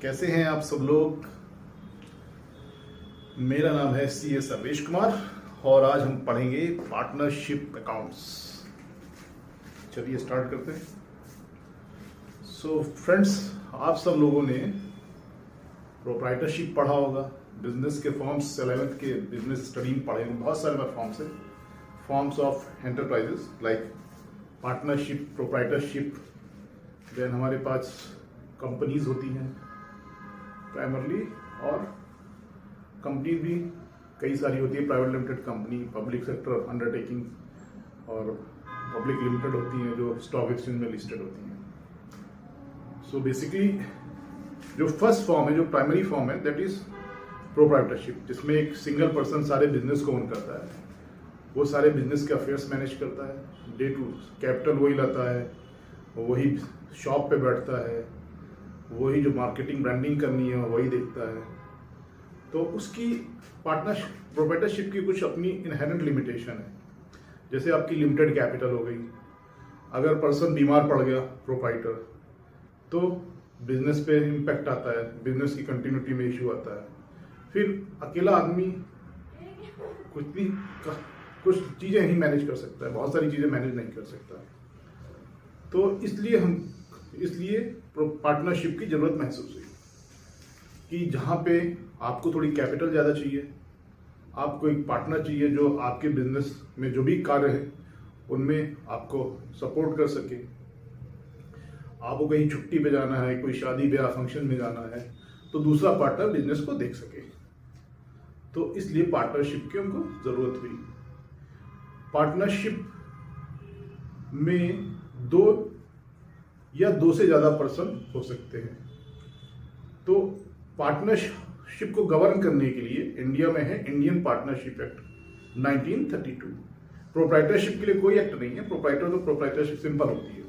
कैसे हैं आप सब लोग। मेरा नाम है CS अवेश कुमार और आज हम पढ़ेंगे पार्टनरशिप अकाउंट्स। चलिए स्टार्ट करते हैं। सो फ्रेंड्स, आप सब लोगों ने प्रोप्राइटरशिप पढ़ा होगा, बिजनेस के फॉर्म्स 11th के बिजनेस स्टडी में पढ़े होंगे। बहुत सारे फॉर्म्स हैं, forms of enterprises like partnership, proprietorship. Then हमारे पास कंपनीज होती हैं प्राइमरली, और कंपनी भी कई सारी होती है, private limited company, public sector undertaking और पब्लिक लिमिटेड होती हैं जो स्टॉक एक्सचेंज में लिस्टेड होती हैं। सो बेसिकली जो फर्स्ट फॉर्म है, जो प्राइमरी फॉर्म है, दैट इज प्रोप्राइटरशिप, जिसमें एक सिंगल पर्सन सारे बिजनेस को ओन करता है। वो सारे बिजनेस के अफेयर्स मैनेज करता है, डे टू कैपिटल वही लाता है, वही शॉप पे बैठता है, वही जो मार्केटिंग ब्रांडिंग करनी है वही देखता है। तो उसकी पार्टनरशिप प्रोप्राइटरशिप की कुछ अपनी इनहेरेंट लिमिटेशन है। जैसे आपकी लिमिटेड कैपिटल हो गई, अगर पर्सन बीमार पड़ गया प्रोप्राइटर, तो बिजनेस पे इम्पैक्ट आता है, बिजनेस की कंटिन्यूटी में इशू आता है। फिर अकेला आदमी कुछ चीज़ें नहीं मैनेज कर सकता है, बहुत सारी चीज़ें मैनेज नहीं कर सकता। तो इसलिए पार्टनरशिप की ज़रूरत महसूस हुई कि जहाँ पे आपको थोड़ी कैपिटल ज़्यादा चाहिए, आपको एक पार्टनर चाहिए जो आपके बिजनेस में जो भी कार्य है उनमें आपको सपोर्ट कर सके। आपको कहीं छुट्टी पे जाना है, कोई शादी ब्याह फंक्शन में जाना है, तो दूसरा पार्टनर बिजनेस को देख सके। तो इसलिए पार्टनरशिप की उनको ज़रूरत हुई। पार्टनरशिप में दो से ज़्यादा पर्सन हो सकते हैं। तो पार्टनरशिप को गवर्न करने के लिए इंडिया में है इंडियन पार्टनरशिप एक्ट 1932। प्रोप्राइटरशिप के लिए कोई एक्ट नहीं है, प्रोप्राइटरशिप सिंपल होती है।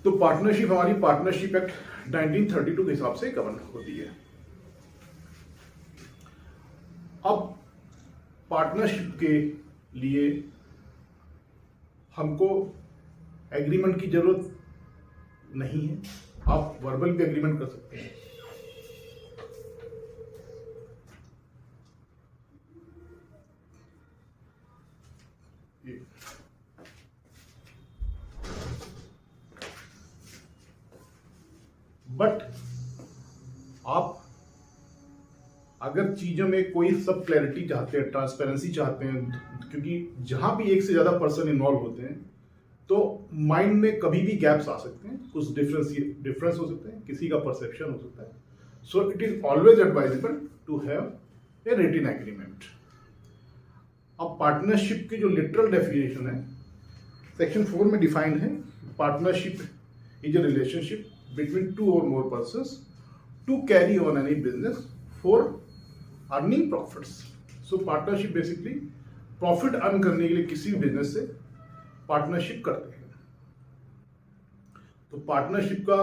तो पार्टनरशिप हमारी पार्टनरशिप एक्ट 1932 के हिसाब से गवर्न होती है। अब पार्टनरशिप के लिए हमको एग्रीमेंट की जरूरत नहीं है, आप वर्बल पे एग्रीमेंट कर सकते हैं। बट आप अगर चीजों में कोई सब क्लैरिटी चाहते हैं, ट्रांसपेरेंसी चाहते हैं, क्योंकि जहां भी एक से ज्यादा पर्सन इन्वॉल्व होते हैं तो माइंड में कभी भी गैप्स आ सकते हैं, कुछ डिफरेंस हो सकते हैं, किसी का परसेप्शन हो सकता है। So it is always advisable to have a written agreement. अब पार्टनरशिप की जो लिटरल डेफिनेशन है सेक्शन 4 में डिफाइंड है, partnership is a relationship between two और more persons to carry on any business for earning profits. So partnership basically profit earn करने के लिए किसी भी बिजनेस से पार्टनरशिप करते हैं। तो पार्टनरशिप का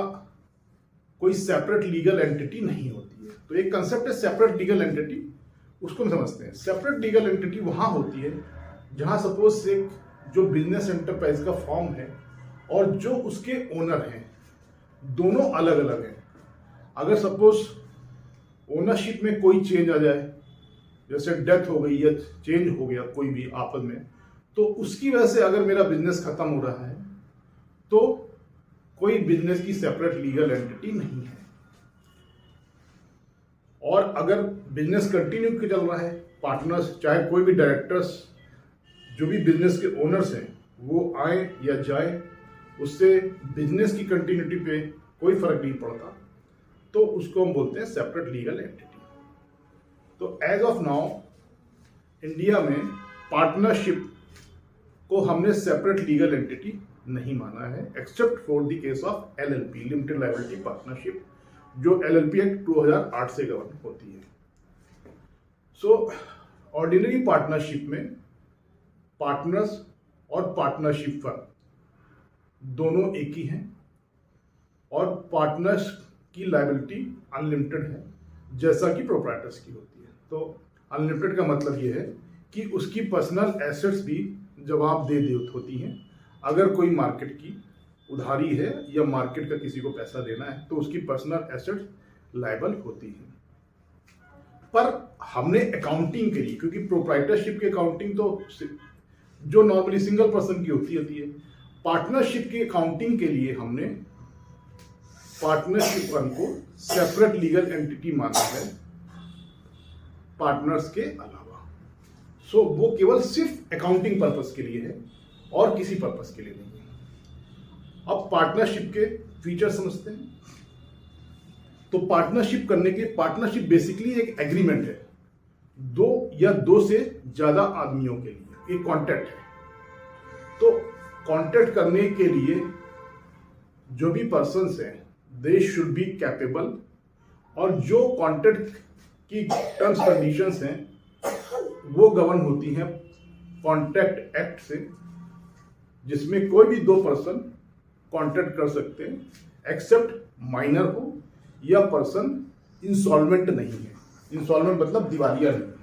कोई सेपरेट लीगल एंटिटी नहीं होती है। तो एक कंसेप्ट है सेपरेट लीगल एंटिटी, उसको हम समझते हैं। सेपरेट लीगल एंटिटी वहां होती है जहां सपोज से जो बिजनेस एंटरप्राइज का फॉर्म है और जो उसके ओनर हैं दोनों अलग अलग हैं। अगर सपोज ओनरशिप में कोई चेंज आ जाए, जैसे डेथ हो गई या चेंज हो गया कोई भी आपस में, तो उसकी वजह से अगर मेरा बिजनेस खत्म हो रहा है तो कोई बिजनेस की सेपरेट लीगल एंटिटी नहीं है। और अगर बिजनेस कंटिन्यू चल रहा है, पार्टनर्स चाहे कोई भी डायरेक्टर्स जो भी बिजनेस के ओनर्स हैं वो आए या जाए, उससे बिजनेस की कंटिन्यूटी पे कोई फर्क नहीं पड़ता, तो उसको हम बोलते हैं सेपरेट लीगल एंटिटी। तो एज ऑफ नाउ इंडिया में पार्टनरशिप को हमने सेपरेट लीगल एंटिटी नहीं माना है, except for the case of LLP, limited liability partnership, जो LLP एक्ट 2008 से गवर्न होती है। सो ऑर्डिनरी पार्टनरशिप में पार्टनर्स और पार्टनरशिप फर्म दोनों एक ही हैं और पार्टनर्स की लायबिलिटी अनलिमिटेड है, जैसा कि प्रोप्राइटर्स की होती है। तो अनलिमिटेड का मतलब यह है कि उसकी पर्सनल एसेट्स भी जवाबदेह होती हैं। अगर कोई मार्केट की उधारी है या मार्केट का किसी को पैसा देना है तो उसकी पर्सनल एसेट्स लायबल होती हैं। पर हमने अकाउंटिंग के लिए, क्योंकि प्रोप्राइटरशिप की अकाउंटिंग तो जो नॉर्मली सिंगल पर्सन की होती है, पार्टनरशिप की अकाउंटिंग के लिए हमने पार्टनरशिप फर्म को सेपरेट लीगल एंटिटी माना है पार्टनर्स के अलावा। सो वो केवल सिर्फ अकाउंटिंग पर्पस के लिए है और किसी पर्पस के लिए नहीं है। अब पार्टनरशिप के फीचर समझते हैं। तो पार्टनरशिप करने के, पार्टनरशिप बेसिकली एक एग्रीमेंट है दो या दो से ज्यादा आदमियों के लिए, एक कॉन्ट्रैक्ट है। तो कॉन्ट्रैक्ट करने के लिए जो भी पर्सन्स हैं दे शुड बी कैपेबल, और जो कॉन्ट्रैक्ट की टर्म्स कंडीशंस हैं वो गवर्न होती हैं कॉन्ट्रैक्ट एक्ट से, जिसमें कोई भी दो पर्सन कॉन्ट्रैक्ट कर सकते हैं एक्सेप्ट माइनर हो या पर्सन इंसॉल्वेंट नहीं है। इंसॉल्वेंट मतलब दिवालिया नहीं है।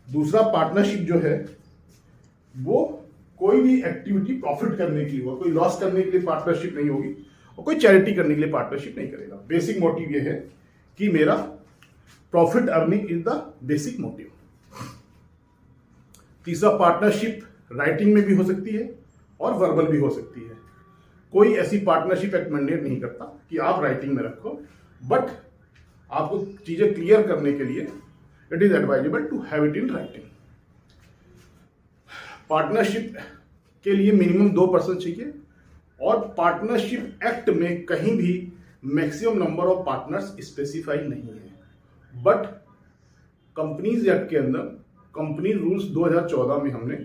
दूसरा, पार्टनरशिप जो है वो कोई भी एक्टिविटी प्रॉफिट करने की हो, कोई लॉस करने के लिए पार्टनरशिप नहीं होगी, और कोई चैरिटी करने के लिए पार्टनरशिप नहीं करेगा। बेसिक मोटिव ये है कि मेरा profit earning is the basic motive. तीसरा, पार्टनरशिप राइटिंग में भी हो सकती है और वर्बल भी हो सकती है। कोई ऐसी पार्टनरशिप एक्ट मैंडेट नहीं करता कि आप राइटिंग में रखो, बट आपको चीजें क्लियर करने के लिए it is advisable to have it in writing. Partnership के लिए मिनिमम 2 पर्सन चाहिए, और पार्टनरशिप एक्ट में कहीं भी maximum number of partners specify नहीं है, बट कंपनीज एक्ट के अंदर कंपनी रूल्स 2014 में हमने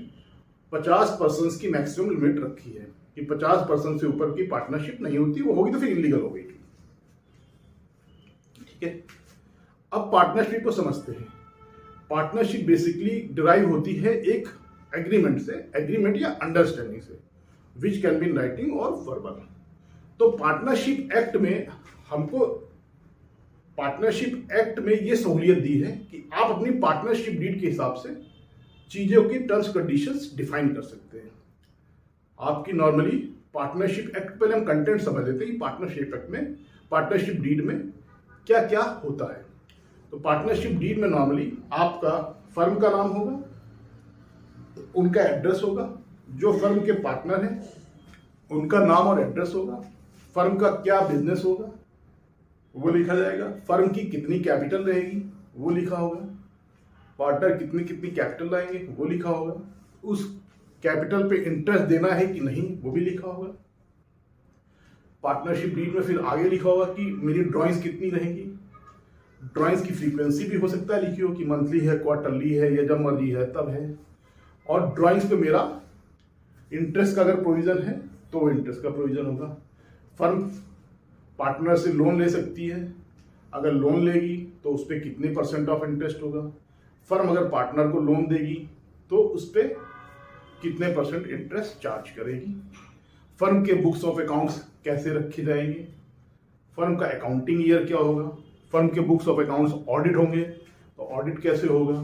50 पर्सन की मैक्सिमम लिमिट रखी है कि 50 पर्सन से ऊपर की पार्टनरशिप नहीं होती, वो होगी तो फिर इलीगल हो गई। ठीक है, अब पार्टनरशिप को समझते हैं। पार्टनरशिप बेसिकली डिराइव होती है एक एग्रीमेंट से, एग्रीमेंट या अंडरस्टैंडिंग से, which can be in writing और वर्बल। तो पार्टनरशिप एक्ट में हमको, पार्टनरशिप एक्ट में ये सहूलियत दी है कि आप अपनी पार्टनरशिप डीड के हिसाब से चीजों की टर्म्स कंडीशंस डिफाइन कर सकते हैं। आपकी नॉर्मली पार्टनरशिप एक्ट, पहले हम कंटेंट समझ लेते हैं कि पार्टनरशिप एक्ट में, पार्टनरशिप डीड में क्या क्या होता है। तो पार्टनरशिप डीड में नॉर्मली आपका फर्म का नाम होगा, उनका एड्रेस होगा, जो फर्म के पार्टनर हैं उनका नाम और एड्रेस होगा, फर्म का क्या बिजनेस होगा वो लिखा जाएगा, फर्म की कितनी कैपिटल रहेगी वो लिखा होगा, पार्टनर कितनी कितनी कैपिटल लाएंगे वो लिखा होगा, उस कैपिटल पे इंटरेस्ट देना है कि नहीं वो भी लिखा होगा। पार्टनरशिप डीड में फिर आगे लिखा होगा कि मेरी ड्राइंग्स कितनी रहेंगी, ड्राइंग्स की फ्रीक्वेंसी भी हो सकता है लिखी हो कि मंथली है, क्वार्टरली है, या जब मर्जी है तब है, और ड्राइंग्स पे मेरा इंटरेस्ट का अगर प्रोविजन है तो वो इंटरेस्ट का प्रोविजन होगा। फर्म पार्टनर से लोन ले सकती है, अगर लोन लेगी तो उस पर कितने % ऑफ इंटरेस्ट होगा, फर्म अगर पार्टनर को लोन देगी तो उस पर कितने % इंटरेस्ट चार्ज करेगी, फर्म के बुक्स ऑफ अकाउंट्स कैसे रखे जाएंगे, फर्म का अकाउंटिंग ईयर क्या होगा, फर्म के बुक्स ऑफ अकाउंट्स ऑडिट होंगे तो ऑडिट कैसे होगा।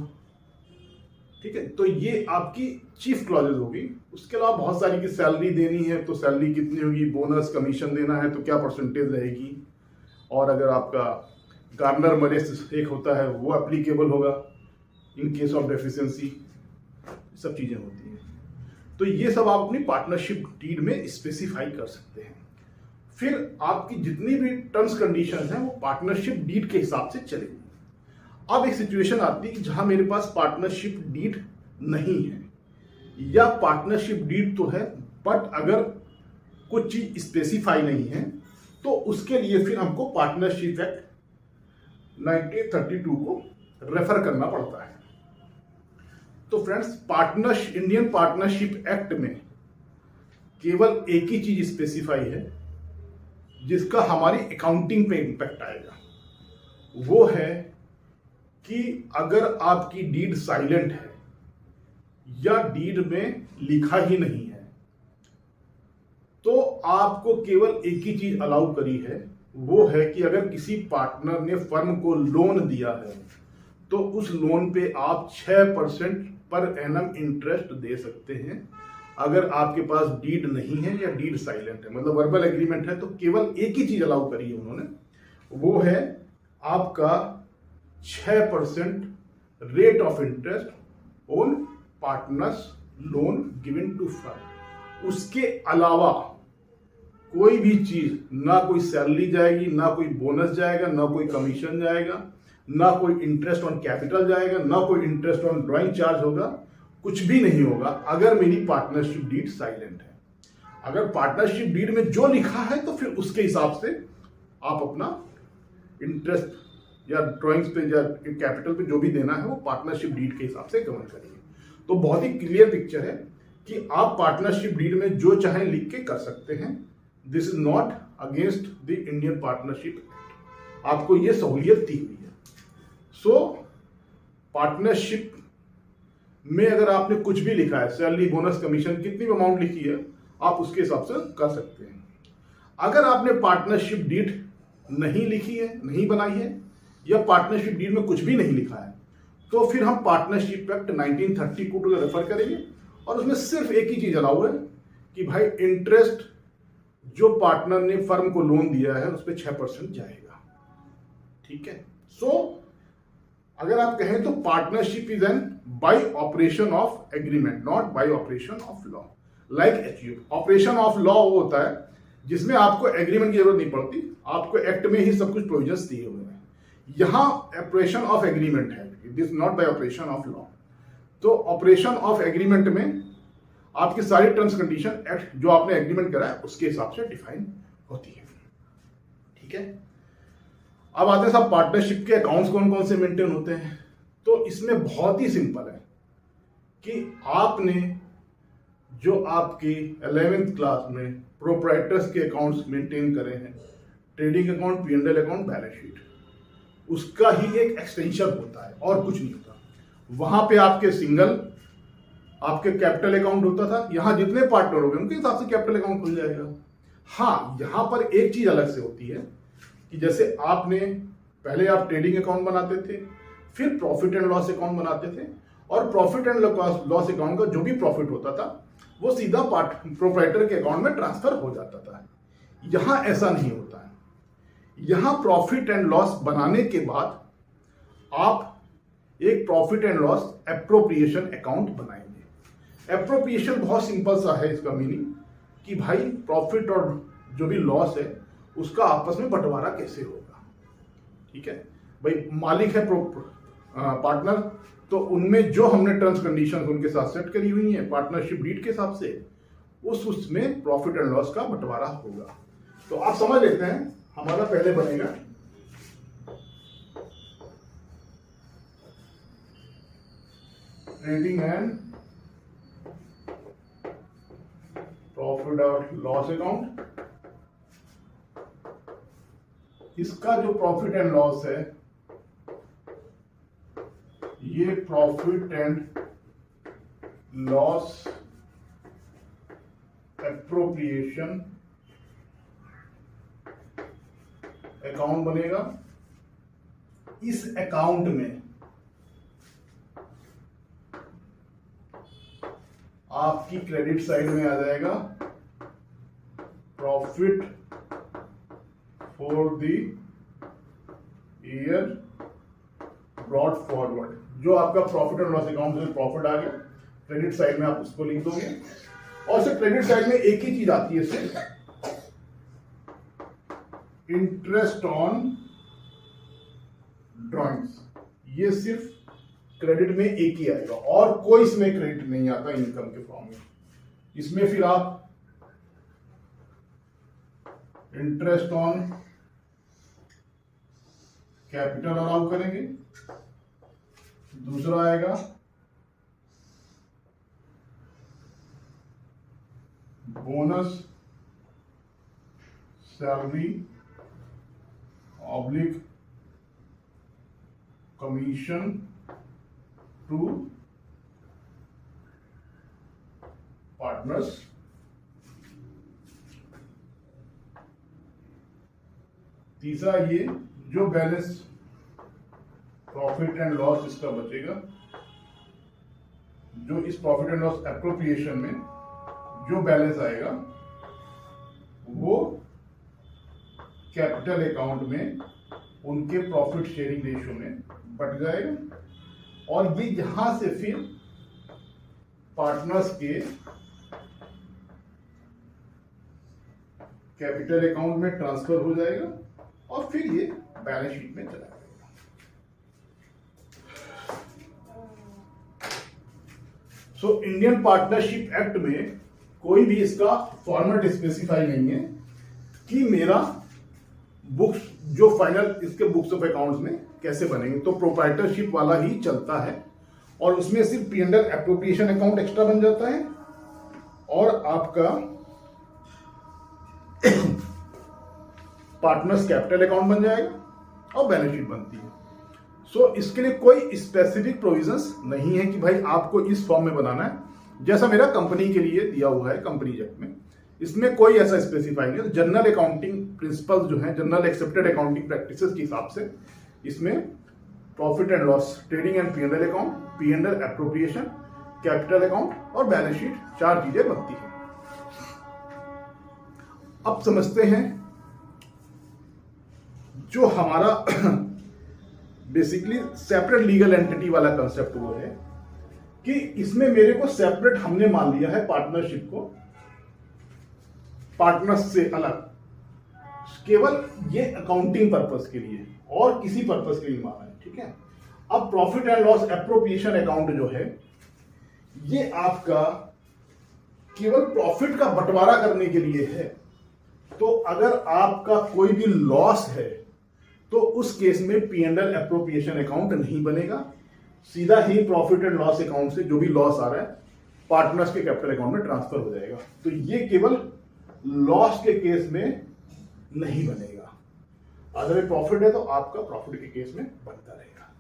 ठीक है, तो ये आपकी चीफ क्लॉजेज होगी। उसके अलावा बहुत सारी की सैलरी देनी है तो सैलरी कितनी होगी, बोनस कमीशन देना है तो क्या परसेंटेज रहेगी, और अगर आपका गार्नर मरेस एक होता है वो एप्लीकेबल होगा इन केस ऑफ डेफिशिएंसी, सब चीजें होती हैं। तो ये सब आप अपनी पार्टनरशिप डीड में स्पेसिफाई कर सकते हैं। फिर आपकी जितनी भी टर्म्स कंडीशंस हैं वो पार्टनरशिप डीड के हिसाब से चलेगी। अब एक सिचुएशन आती है जहां मेरे पास पार्टनरशिप डीड नहीं है, या पार्टनरशिप डीड तो है बट अगर कुछ चीज स्पेसिफाई नहीं है तो उसके लिए फिर हमको पार्टनरशिप एक्ट 1932 को रेफर करना पड़ता है। तो फ्रेंड्स, इंडियन पार्टनरशिप एक्ट में केवल एक ही चीज स्पेसिफाई है जिसका हमारी अकाउंटिंग पे इंपैक्ट आएगा, वो है कि अगर आपकी डीड साइलेंट है या डीड में लिखा ही नहीं है तो आपको केवल एक ही चीज अलाउ करी है, वो है कि अगर किसी पार्टनर ने फर्म को लोन दिया है तो उस लोन पे आप 6% पर एनम इंटरेस्ट दे सकते हैं अगर आपके पास डीड नहीं है या डीड साइलेंट है, मतलब वर्बल एग्रीमेंट है तो केवल एक ही चीज अलाउ करी है उन्होंने, वो है आपका 6% rate of interest on partners loan given to firm. उसके अलावा कोई भी चीज, ना कोई सैलरी जाएगी, ना कोई बोनस जाएगा, ना कोई कमीशन जाएगा, ना कोई इंटरेस्ट ऑन कैपिटल जाएगा, ना कोई इंटरेस्ट ऑन ड्राइंग चार्ज होगा, कुछ भी नहीं होगा अगर मेरी पार्टनरशिप डीड साइलेंट है। अगर पार्टनरशिप डीड में जो लिखा है तो फिर उसके हिसाब से आप अपना इंटरेस्ट या ड्राइंग्स पे या कैपिटल पे जो भी देना है वो पार्टनरशिप डीड के हिसाब से कवर करिए। तो बहुत ही क्लियर पिक्चर है कि आप पार्टनरशिप डीड में जो चाहे लिख के कर सकते हैं। This is not against the Indian partnership act, आपको ये सहूलियत दी हुई है। सो पार्टनरशिप में अगर आपने कुछ भी लिखा है, सैलरी बोनस कमीशन कितनी भी अमाउंट लिखी है आप उसके हिसाब से कर सकते हैं। अगर आपने पार्टनरशिप डीड नहीं लिखी है, नहीं बनाई है, या पार्टनरशिप डीड में कुछ भी नहीं लिखा है, तो फिर हम पार्टनरशिप एक्ट 1930 को रेफर करेंगे और उसमें सिर्फ एक ही चीज अलाउ है कि भाई इंटरेस्ट जो पार्टनर ने फर्म को लोन दिया है उस पर 6% जाएगा। ठीक है। सो अगर आप कहें तो partnership is an bye operation of agreement, not bye operation of law. Like HUF, operation of law वो होता है जिसमें आपको एग्रीमेंट की जरूरत नहीं पड़ती, आपको एक्ट में ही सब कुछ प्रोविजंस दिए हुए हैं। यहां ऑपरेशन ऑफ एग्रीमेंट है, this not bye operation of law. तो ऑपरेशन ऑफ एग्रीमेंट में आपकी सारी टर्म्स कंडीशन एक्ट जो आपने एग्रीमेंट करा है उसके हिसाब से डिफाइन होती है। ठीक है। अब आते हैं साहब पार्टनरशिप के अकाउंट्स कौन कौन से मेंटेन होते हैं। तो इसमें बहुत ही सिंपल है कि आपने जो आपकी 11th क्लास में प्रोप्राइटर्स के अकाउंट्स मेंटेन करे हैं, trading account, P&L account, balance sheet, उसका ही एक एक्सटेंशन होता है और कुछ नहीं होता। वहां पे आपके सिंगल आपके कैपिटल अकाउंट होता था, यहां जितने पार्टनर हो गए उनके हिसाब से कैपिटल अकाउंट खुल जाएगा। हाँ, यहां पर एक चीज अलग से होती है कि जैसे आपने पहले आप ट्रेडिंग अकाउंट बनाते थे, फिर प्रॉफिट एंड लॉस अकाउंट बनाते थे, और प्रॉफिट एंड लॉस अकाउंट का जो भी प्रॉफिट होता था वो सीधा प्रोप्राइटर के अकाउंट में ट्रांसफर हो जाता था। यहां ऐसा नहीं होता है। यहां प्रॉफिट एंड लॉस बनाने के बाद आप एक profit and loss appropriation account बनाएंगे। एप्रोप्रिएशन बहुत सिंपल सा है, इसका मीनिंग कि भाई प्रॉफिट और जो भी लॉस है उसका आपस में बंटवारा कैसे होगा। ठीक है भाई, मालिक है पार्टनर, तो उनमें जो हमने टर्म्स कंडीशंस उनके साथ सेट करी हुई हैं पार्टनरशिप डीड के हिसाब से, उसमें प्रॉफिट एंड लॉस का बंटवारा होगा। तो आप समझ लेते हैं, हमारा पहले बनेगा ट्रेडिंग एंड प्रॉफिट और लॉस अकाउंट। इसका जो प्रॉफिट एंड लॉस है, ये profit and loss appropriation account बनेगा। इस अकाउंट में आपकी क्रेडिट साइड में आ जाएगा profit for the year brought forward. जो आपका प्रॉफिट एंड लॉस अकाउंट में प्रॉफिट आ गया, क्रेडिट साइड में आप उसको लिख दोगे, और सिर्फ क्रेडिट साइड में एक ही चीज आती है, सिर्फ इंटरेस्ट ऑन ड्रॉइंग्स। ये सिर्फ क्रेडिट में एक ही आएगा और कोई इसमें क्रेडिट नहीं आता इनकम के फॉर्म में। इसमें फिर आप इंटरेस्ट ऑन कैपिटल अलाउ करेंगे। दूसरा आएगा bonus, salary, oblique commission to partners. तीसरा ये जो बैलेंस प्रॉफिट एंड लॉस इसका बचेगा, जो इस प्रॉफिट एंड लॉस एप्रोप्रिएशन में जो बैलेंस आएगा वो कैपिटल अकाउंट में उनके प्रॉफिट शेयरिंग रेशियो में बट जाएगा, और ये यहां से फिर पार्टनर्स के कैपिटल अकाउंट में ट्रांसफर हो जाएगा और फिर ये बैलेंस शीट में चला जाएगा। सो इंडियन पार्टनरशिप एक्ट में कोई भी इसका फॉर्मेट स्पेसिफाई नहीं है कि मेरा बुक्स जो फाइनल इसके बुक्स ऑफ अकाउंट्स में कैसे बनेंगे, तो प्रोप्राइटरशिप वाला ही चलता है और उसमें सिर्फ P&L एप्रोप्रिएशन अकाउंट एक्स्ट्रा बन जाता है और आपका पार्टनर्स कैपिटल अकाउंट बन जाएगा और बैलेंस शीट बनती है। सो इसके लिए कोई स्पेसिफिक प्रोविजंस नहीं है कि भाई आपको इस फॉर्म में बनाना है, जैसा मेरा कंपनी के लिए दिया हुआ है कंपनी एक्ट में, इसमें कोई ऐसा स्पेसिफाई नहीं है। जनरल अकाउंटिंग प्रिंसिपल्स जो है, जनरल एक्सेप्टेड अकाउंटिंग प्रैक्टिसेस के हिसाब से इसमें profit and loss, trading and P&L account, P&L appropriation, capital account और बैलेंस शीट, 4 चीजें बनती है। अब समझते हैं जो हमारा बेसिकली सेपरेट लीगल एंटिटी वाला कंसेप्ट वो है कि इसमें मेरे को सेपरेट हमने मान लिया है पार्टनरशिप को पार्टनर्स से अलग, केवल ये अकाउंटिंग पर्पस के लिए और किसी पर्पस के लिए माना है, ठीक है। अब profit and loss appropriation account जो है ये आपका केवल प्रॉफिट का बंटवारा करने के लिए है। तो अगर आपका कोई भी लॉस है तो उस केस में P&L एप्रोप्रिएशन अकाउंट नहीं बनेगा, सीधा ही प्रॉफिट एंड लॉस अकाउंट से जो भी लॉस आ रहा है पार्टनर्स के कैपिटल अकाउंट में ट्रांसफर हो जाएगा। तो ये केवल लॉस के केस में नहीं बनेगा, अगर प्रॉफिट है तो आपका प्रॉफिट के केस में बनता रहेगा।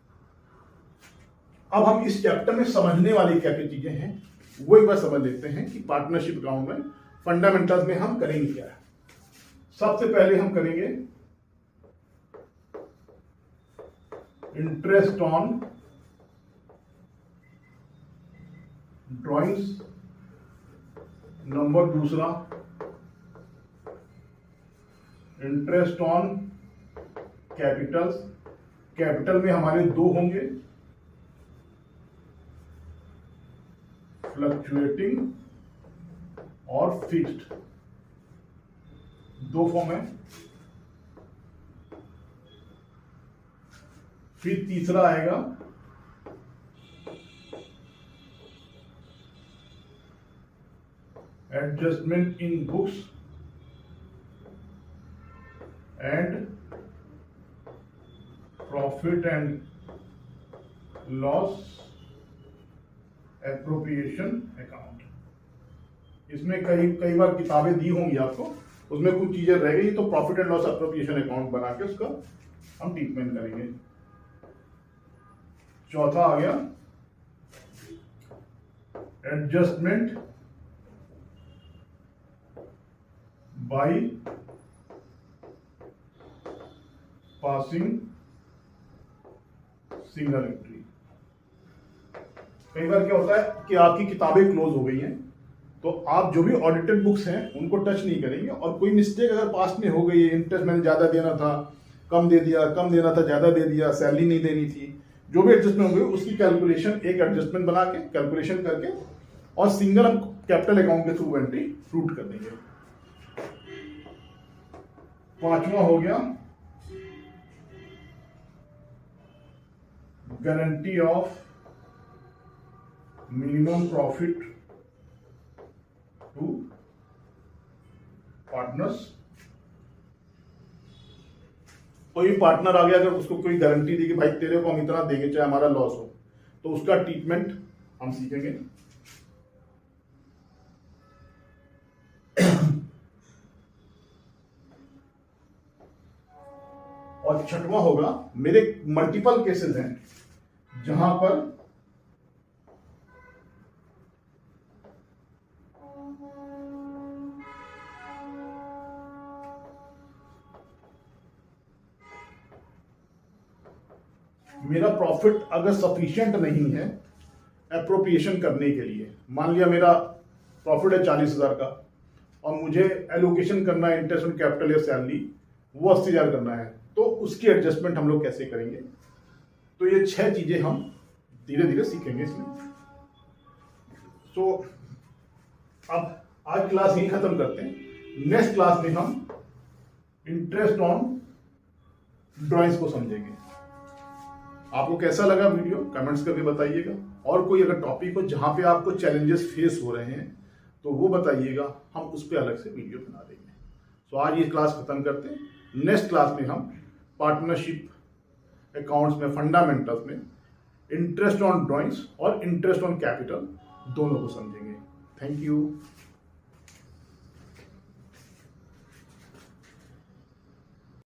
अब हम इस चैप्टर में समझने वाली क्या क्या चीजें हैं वो एक बार समझ लेते हैं कि पार्टनरशिप अकाउंट में फंडामेंटल्स में हम करेंगे क्या है। सबसे पहले हम करेंगे इंटरेस्ट ऑन ड्रॉइंग्स, नंबर दूसरा इंटरेस्ट ऑन कैपिटल्स, कैपिटल में हमारे 2 होंगे, फ्लक्चुएटिंग और फिक्स्ड, 2 फॉर्म है। फिर तीसरा आएगा adjustment in books and profit and loss appropriation account. इसमें कई बार किताबें दी होंगी आपको, उसमें कुछ चीजें रह गई तो profit and loss appropriation account बना के उसका हम ट्रीटमेंट करेंगे। चौथा आ गया adjustment by passing single entry. कई बार क्या होता है कि आपकी किताबें क्लोज हो गई हैं तो आप जो भी ऑडिटेड बुक्स हैं उनको टच नहीं करेंगे, और कोई मिस्टेक अगर पास्ट में हो गई है, इंटरेस्ट मैंने ज्यादा देना था कम दे दिया, कम देना था ज्यादा दे दिया, सैलरी नहीं देनी थी, जो भी एडजस्टमेंट होंगे उसकी कैलकुलेशन, एक एडजस्टमेंट बना के कैलकुलेशन करके और सिंगल हम कैपिटल अकाउंट के थ्रू एंट्री रूट कर देंगे। 5वां हो गया guarantee of minimum profit to partners. कोई पार्टनर आ गया अगर उसको कोई गारंटी दी कि भाई तेरे को हम इतना देंगे चाहे हमारा लॉस हो, तो उसका ट्रीटमेंट हम सीखेंगे। और 6वां होगा, मेरे मल्टीपल केसेस हैं जहां पर मेरा प्रॉफिट अगर सफिशिएंट नहीं है एप्रोप्रिएशन करने के लिए, मान लिया मेरा प्रॉफिट है 40,000 का और मुझे एलोकेशन करना है इंटरेस्ट ऑन कैपिटल या सैलरी, वो 80,000 करना है, तो उसकी एडजस्टमेंट हम लोग कैसे करेंगे। तो ये 6 चीजें हम धीरे धीरे सीखेंगे इसमें। तो अब आज क्लास यही खत्म करते हैं। नेक्स्ट क्लास में हम इंटरेस्ट ऑन ड्राइंग्स को समझेंगे। आपको कैसा लगा वीडियो कमेंट्स करके बताइएगा, और कोई अगर टॉपिक हो जहां पे आपको चैलेंजेस फेस हो रहे हैं तो वो बताइएगा, हम उस पर अलग से वीडियो बना देंगे। तो आज ये क्लास खत्म करते हैं। नेक्स्ट क्लास में हम पार्टनरशिप अकाउंट्स में फंडामेंटल्स में इंटरेस्ट ऑन ड्राइंग्स और इंटरेस्ट ऑन कैपिटल दोनों को समझेंगे। Thank you.